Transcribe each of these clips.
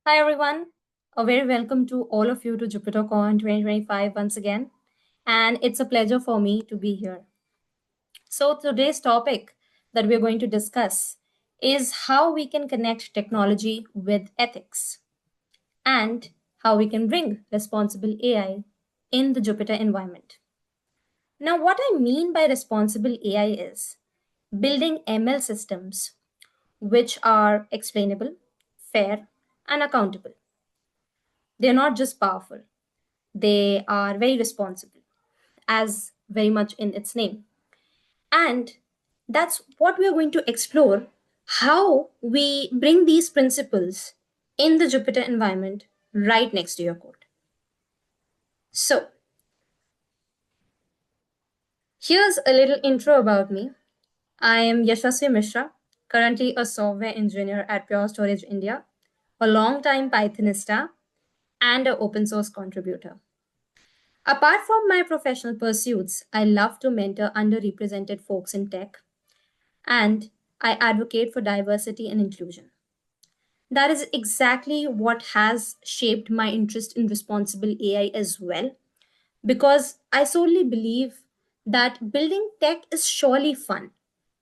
Hi everyone, a very welcome to all of you to JupyterCon 2025 once again, and it's a pleasure for me to be here. So today's topic that we're going to discuss is how we can connect technology with ethics and how we can bring responsible AI in the Jupyter environment. Now, what I mean by responsible AI is building ML systems which are explainable, fair, and accountable. They're not just powerful, they are very responsible, as very much in its name. And that's what we are going to explore how we bring these principles in the Jupyter environment right next to your code. So, here's a little intro about me. I am Yashasvi Mishra, currently a software engineer at Pure Storage India, a long-time Pythonista, and an open source contributor. Apart from my professional pursuits, I love to mentor underrepresented folks in tech, and I advocate for diversity and inclusion. That is exactly what has shaped my interest in responsible AI as well, because I solely believe that building tech is surely fun,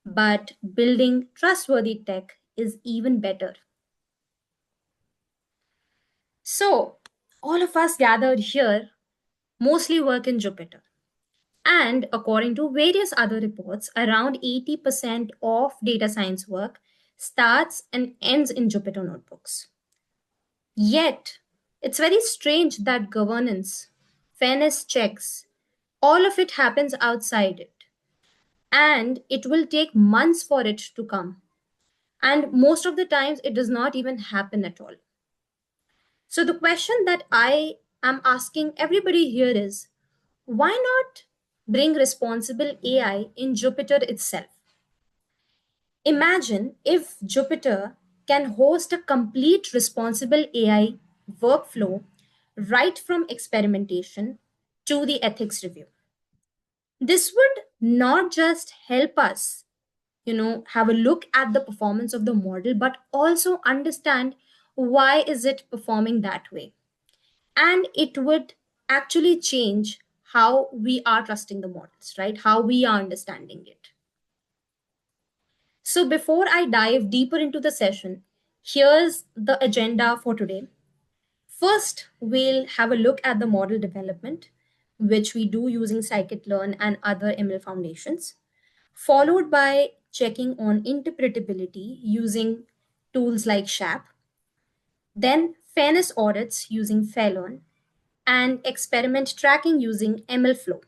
but building trustworthy tech is even better. So, all of us gathered here mostly work in Jupyter. And according to various other reports, around 80% of data science work starts and ends in Jupyter notebooks. Yet, it's very strange that governance, fairness checks, all of it happens outside it. And it will take months for it to come. And most of the times, it does not even happen at all. So, the question that I am asking everybody here is why not bring responsible AI in Jupyter itself? Imagine if Jupyter can host a complete responsible AI workflow right from experimentation to the ethics review. This would not just help us, have a look at the performance of the model, but also understand why is it performing that way. And it would actually change how we are trusting the models, right? How we are understanding it. So, before I dive deeper into the session, here's the agenda for today. First, we'll have a look at the model development, which we do using scikit-learn and other ML foundations, followed by checking on interpretability using tools like SHAP, then fairness audits using Fairlearn, and experiment tracking using MLflow,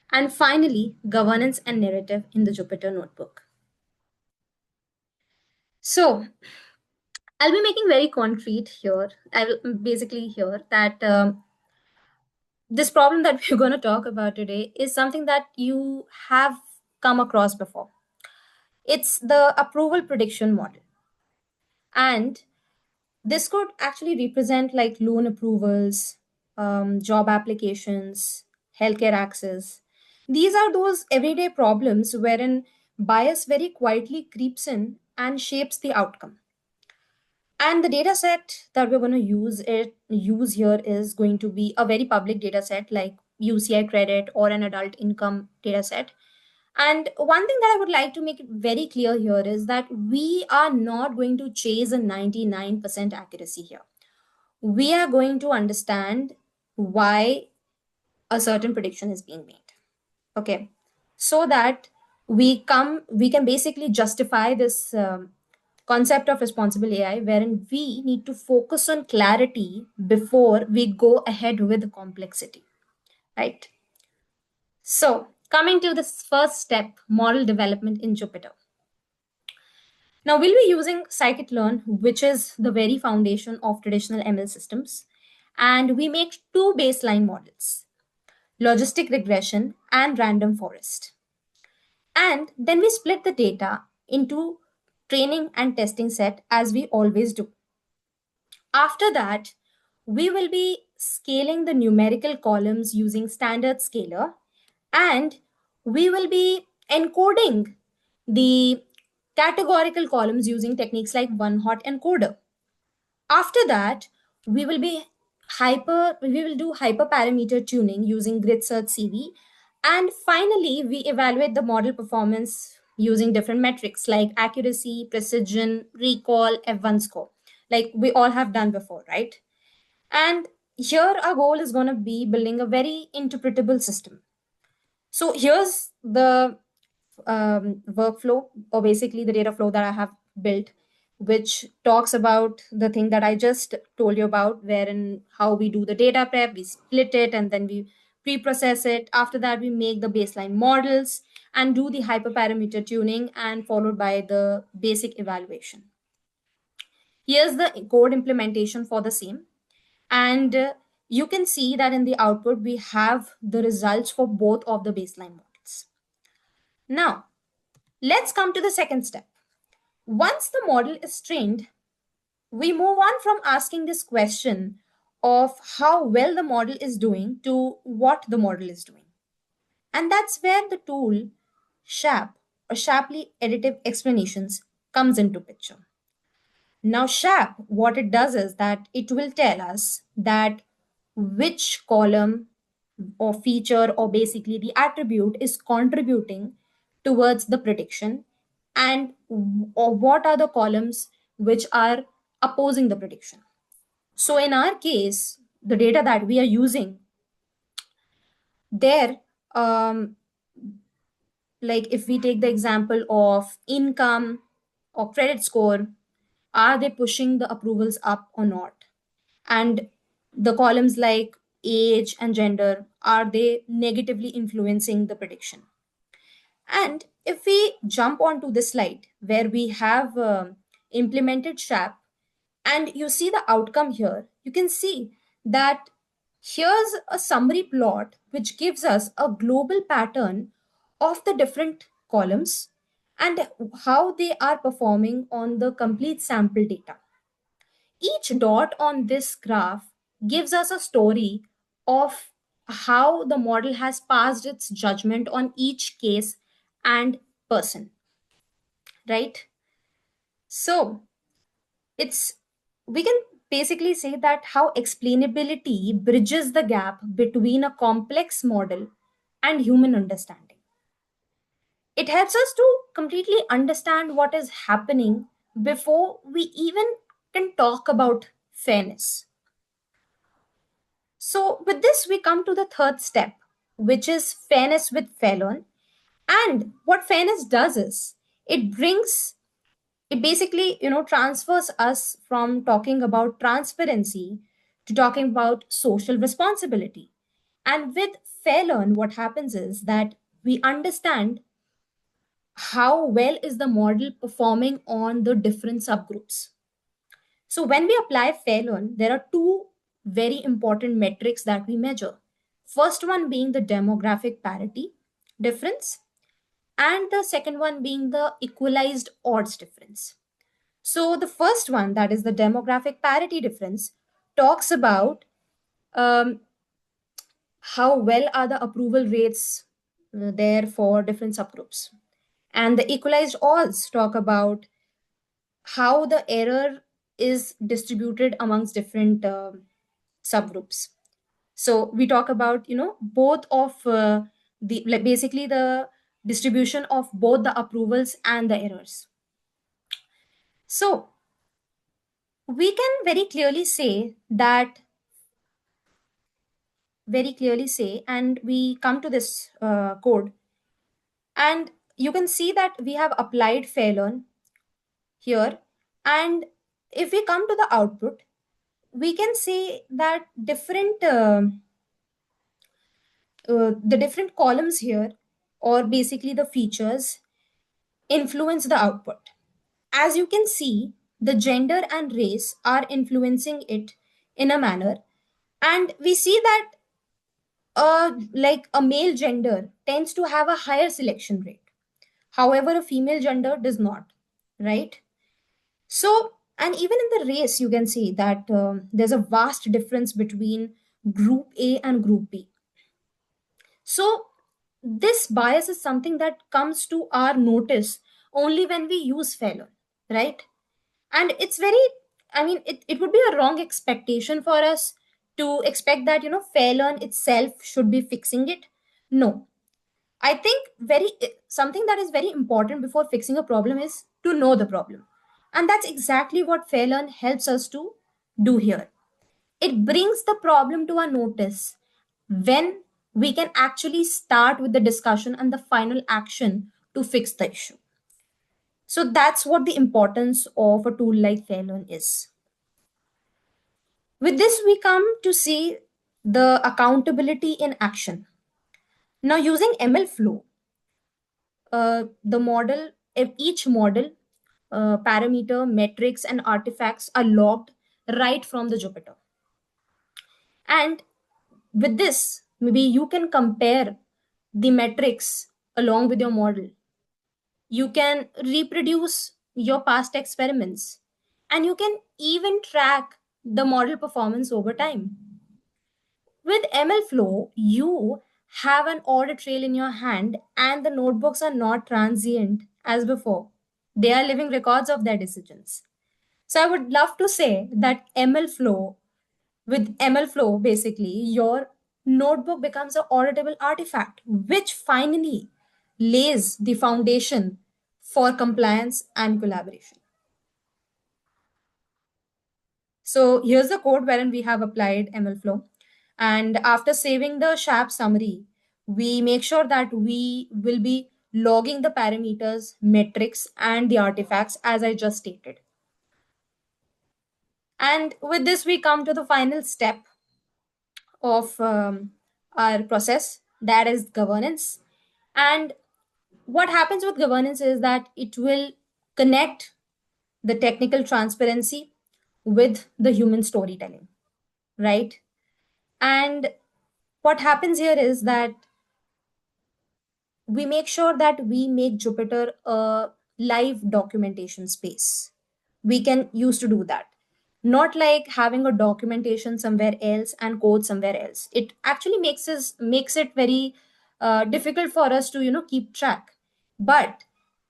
and finally, governance and narrative in the Jupyter Notebook. So, I'll be making very concrete here. I will basically here that this problem that we're going to talk about today is something that you have come across before. It's the approval prediction model. And this could actually represent like loan approvals, job applications, healthcare access. These are those everyday problems wherein bias very quietly creeps in and shapes the outcome. And the data set that we're going to use here is going to be a very public data set like UCI credit or an adult income data set. And one thing that I would like to make it very clear here is that we are not going to chase a 99% accuracy here. We are going to understand why a certain prediction is being made. Okay. So that we can basically justify this concept of responsible AI, wherein we need to focus on clarity before we go ahead with complexity, right? So, coming to this first step, model development in Jupyter. Now, we'll be using scikit-learn, which is the very foundation of traditional ML systems. And we make two baseline models, logistic regression and random forest. And then we split the data into training and testing set as we always do. After that, we will be scaling the numerical columns using standard scaler, and we will be encoding the categorical columns using techniques like one-hot encoder. After that, we will do hyperparameter tuning using grid search CV. And finally, we evaluate the model performance using different metrics like accuracy, precision, recall, F1 score, like we all have done before, right? And here our goal is going to be building a very interpretable system. So here's the workflow, or basically the data flow that I have built, which talks about the thing that I just told you about, wherein how we do the data prep, we split it, and then we pre-process it. After that, we make the baseline models and do the hyperparameter tuning, and followed by the basic evaluation. Here's the code implementation for the same. And you can see that in the output, we have the results for both of the baseline models. Now, let's come to the second step. Once the model is trained, we move on from asking this question of how well the model is doing to what the model is doing. And that's where the tool SHAP, or Shapley Additive Explanations, comes into picture. Now, SHAP, what it does is that it will tell us that which column or feature or basically the attribute is contributing towards the prediction, and or what are the columns which are opposing the prediction. So in our case, the data that we are using there, like if we take the example of income or credit score, are they pushing the approvals up or not? And the columns like age and gender, are they negatively influencing the prediction? And if we jump onto this slide where we have implemented SHAP, and you see the outcome here, you can see that here's a summary plot which gives us a global pattern of the different columns and how they are performing on the complete sample data. Each dot on this graph gives us a story of how the model has passed its judgment on each case and person, right? So it's we can basically say that how explainability bridges the gap between a complex model and human understanding. It helps us to completely understand what is happening before we even can talk about fairness. So, with this, we come to the third step, which is fairness with Fairlearn. And what fairness does is it brings, it basically, transfers us from talking about transparency to talking about social responsibility. And with Fairlearn, what happens is that we understand how well is the model performing on the different subgroups. So when we apply Fairlearn, there are two very important metrics that we measure. First one being the demographic parity difference, and the second one being the equalized odds difference. So the first one, that is the demographic parity difference, talks about um, how well are the approval rates there for different subgroups. And the equalized odds talk about how the error is distributed amongst different subgroups. So we talk about both of the like basically the distribution of both the approvals and the errors. So we can very clearly say, and we come to this code, and you can see that we have applied Fairlearn here. And if we come to the output, we can say that the different columns here, or basically the features, influence the output. As you can see, the gender and race are influencing it in a manner, and we see that like a male gender tends to have a higher selection rate. However, a female gender does not, right? So, and even in the race, you can see that there's a vast difference between group A and group B. So, this bias is something that comes to our notice only when we use Fairlearn, right? And it's very I mean, it would be a wrong expectation for us to expect that, Fairlearn itself should be fixing it. No. I think something that is very important before fixing a problem is to know the problem. And that's exactly what Fairlearn helps us to do here. It brings the problem to our notice when we can actually start with the discussion and the final action to fix the issue. So that's what the importance of a tool like Fairlearn is. With this, we come to see the accountability in action. Now, using ML Flow, the model, each model, parameter, metrics, and artifacts are logged right from the Jupyter. And with this, maybe you can compare the metrics along with your model. You can reproduce your past experiments, and you can even track the model performance over time. With ML Flow, you have an audit trail in your hand, and the notebooks are not transient as before. They are living records of their decisions. So I would love to say that with ML Flow, basically, your notebook becomes an auditable artifact, which finally lays the foundation for compliance and collaboration. So here's the code wherein we have applied MLflow. And after saving the SHAP summary, we make sure that we will be logging the parameters, metrics, and the artifacts as I just stated. And with this, we come to the final step of our process, that is governance. And what happens with governance is that it will connect the technical transparency with the human storytelling, right? And what happens here is that we make sure that we make Jupyter a live documentation space. We can use to do that. Not like having a documentation somewhere else and code somewhere else. It actually makes it very difficult for us to keep track. But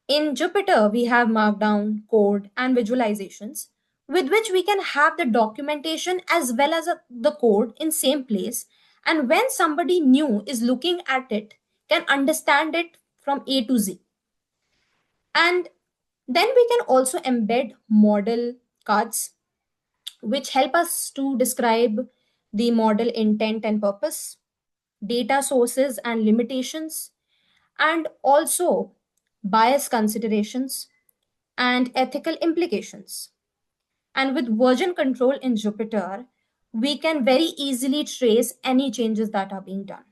in Jupyter, we have Markdown, code, and visualizations with which we can have the documentation as well as the code in same place. And when somebody new is looking at it, can understand it from A to Z. And then we can also embed model cards, which help us to describe the model intent and purpose, data sources and limitations, and also bias considerations and ethical implications. And with version control in Jupyter, we can very easily trace any changes that are being done.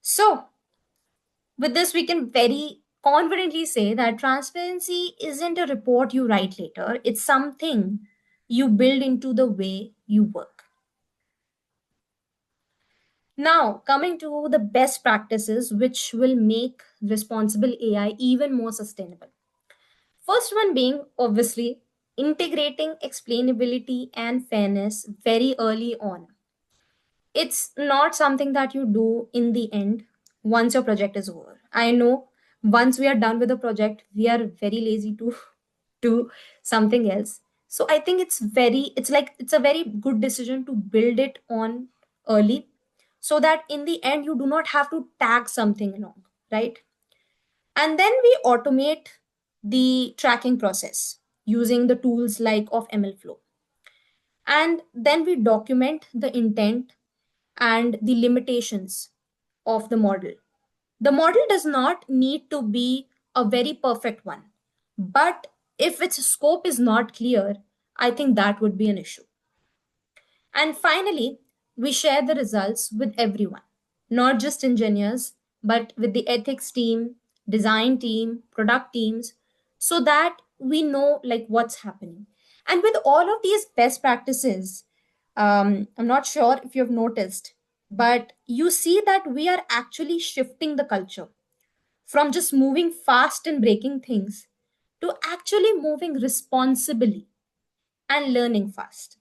So, with this, we can very confidently say that transparency isn't a report you write later, it's something you build into the way you work. Now, coming to the best practices which will make responsible AI even more sustainable. First one being obviously integrating explainability and fairness very early on. It's not something that you do in the end once your project is over. I know once we are done with the project, we are very lazy to do something else. So I think it's a very good decision to build it on early so that in the end you do not have to tag something along, right? And then we automate the tracking process using the tools like of MLflow. And then we document the intent and the limitations of the model. The model does not need to be a very perfect one, but if its scope is not clear, I think that would be an issue. And finally, we share the results with everyone, not just engineers, but with the ethics team, design team, product teams, so that we know like what's happening. And with all of these best practices, I'm not sure if you've noticed, but you see that we are actually shifting the culture from just moving fast and breaking things to actually moving responsibly and learning fast.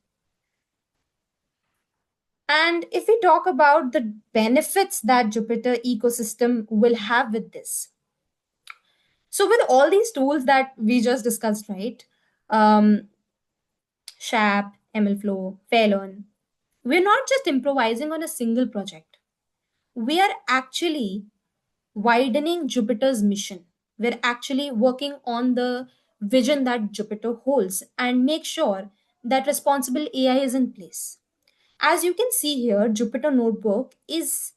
And if we talk about the benefits that Jupyter ecosystem will have with this. So with all these tools that we just discussed, right? Um, SHAP, MLflow, Fairlearn. We're not just improvising on a single project. We are actually widening Jupiter's mission. We're actually working on the vision that Jupiter holds and make sure that responsible AI is in place. As you can see here, Jupyter Notebook is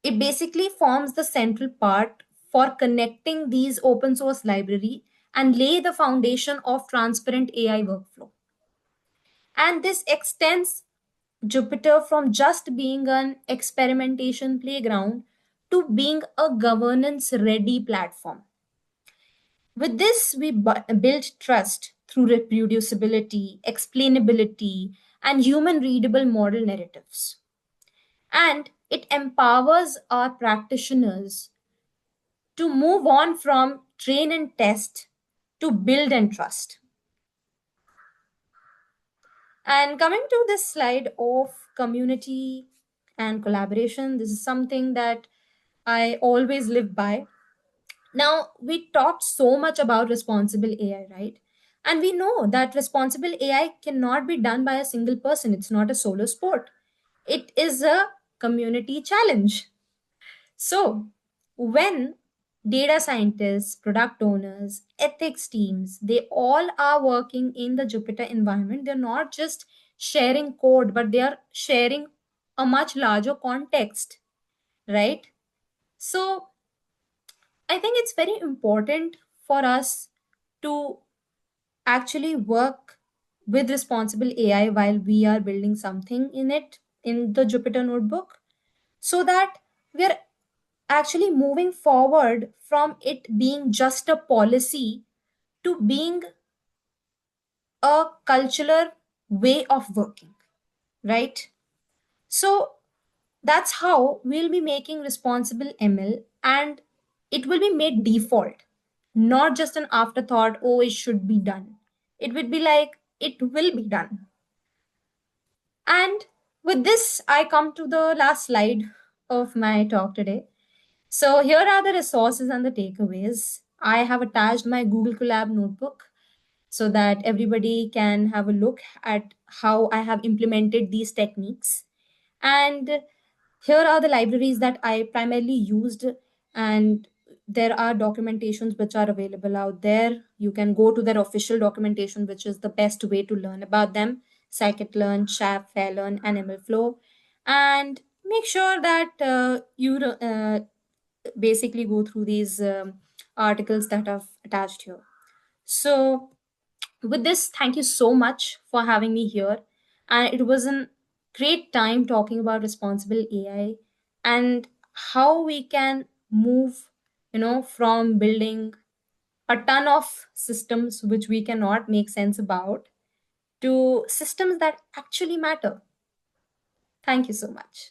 it basically forms the central part for connecting these open source library and lay the foundation of transparent AI workflow. And this extends Jupyter from just being an experimentation playground to being a governance ready platform. With this, we build trust through reproducibility, explainability, and human readable model narratives. And it empowers our practitioners to move on from train and test to build and trust. And coming to this slide of community and collaboration, this is something that I always live by. Now, we talked so much about responsible AI, right? And we know that responsible AI cannot be done by a single person. It's not a solo sport, it is a community challenge. So, when data scientists, product owners, ethics teams, they all are working in the Jupyter environment, they're not just sharing code, but they are sharing a much larger context, right? So, I think it's very important for us to actually work with responsible AI while we are building something in it in the Jupyter notebook so that we're actually moving forward from it being just a policy to being a cultural way of working, right? So that's how we'll be making responsible ML and it will be made default, not just an afterthought, oh, it should be done. It would be like, it will be done. And with this, I come to the last slide of my talk today. So here are the resources and the takeaways. I have attached my Google Colab notebook so that everybody can have a look at how I have implemented these techniques. And here are the libraries that I primarily used, and there are documentations which are available out there. You can go to their official documentation, which is the best way to learn about them: Scikit-learn, SHAP, Fairlearn, and MLflow. And make sure that you basically go through these articles that I've attached here. So with this, thank you so much for having me here. And it was a great time talking about responsible AI and how we can move, from building a ton of systems which we cannot make sense about to systems that actually matter. Thank you so much.